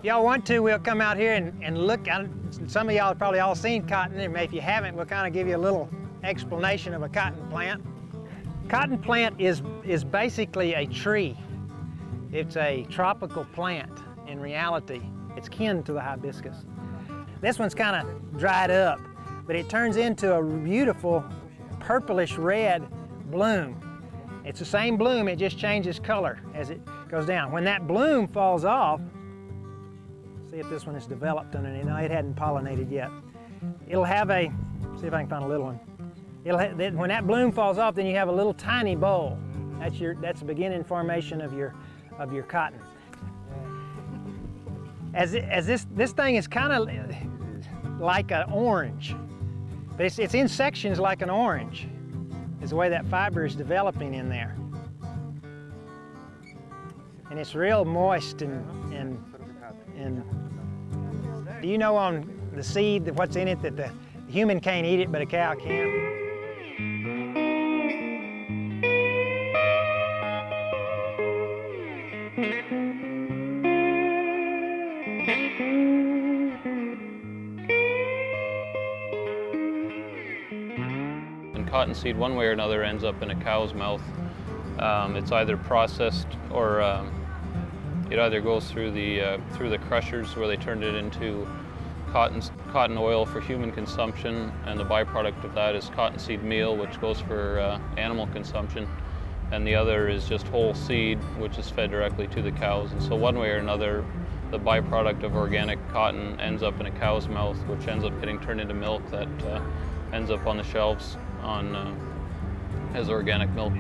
y'all want to, we'll come out here and look. Some of y'all have probably all seen cotton, and if you haven't, we'll kind of give you a little explanation of a cotton plant. Cotton plant is basically a tree. It's a tropical plant in reality. It's kin to the hibiscus. This one's kind of dried up, but it turns into a beautiful purplish red bloom. It's the same bloom, it just changes color as it goes down. When that bloom falls off, see if this one is developed underneath. No, it hadn't pollinated yet. It'll have a, see if I can find a little one. When that bloom falls off, then you have a little tiny bowl. That's the beginning formation of your cotton. As this thing is kind of like an orange, but it's in sections like an orange. Is the way that fiber is developing in there. And it's real moist and do you know on the seed what's in it that the human can't eat it but a cow can? Cottonseed, one way or another, ends up in a cow's mouth. It's either processed or it either goes through the crushers where they turn it into cotton oil for human consumption, and the byproduct of that is cottonseed meal, which goes for animal consumption, and the other is just whole seed, which is fed directly to the cows. And so one way or another, the byproduct of organic cotton ends up in a cow's mouth, which ends up getting turned into milk that ends up on the shelves as organic milk.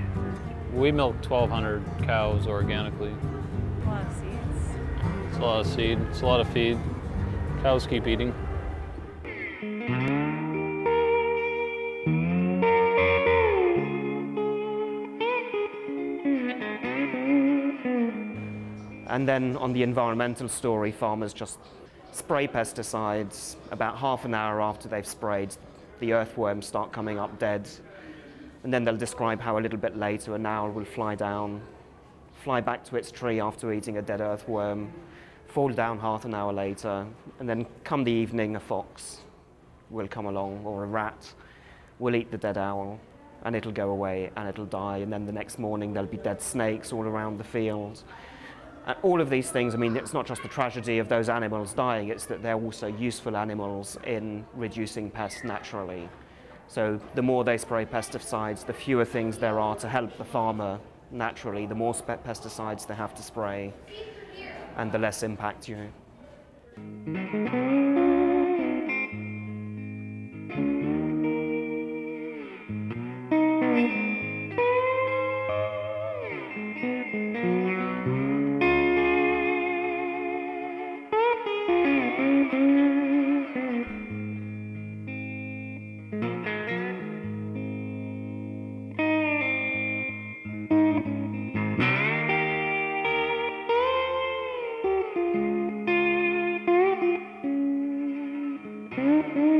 We milk 1,200 cows organically. A lot of seeds. It's a lot of seed, it's a lot of feed. Cows keep eating. And then on the environmental story, farmers just spray pesticides. About half an hour after they've sprayed, the earthworms start coming up dead. And then they'll describe how a little bit later an owl will fly down, fly back to its tree after eating a dead earthworm, fall down half an hour later, and then come the evening, a fox will come along, or a rat will eat the dead owl, and it'll go away and it'll die. And then the next morning there'll be dead snakes all around the field. And all of these things, I mean, it's not just the tragedy of those animals dying, it's that they're also useful animals in reducing pests naturally. So the more they spray pesticides, the fewer things there are to help the farmer naturally, the more pesticides they have to spray, and the less impact you. Mm-hmm.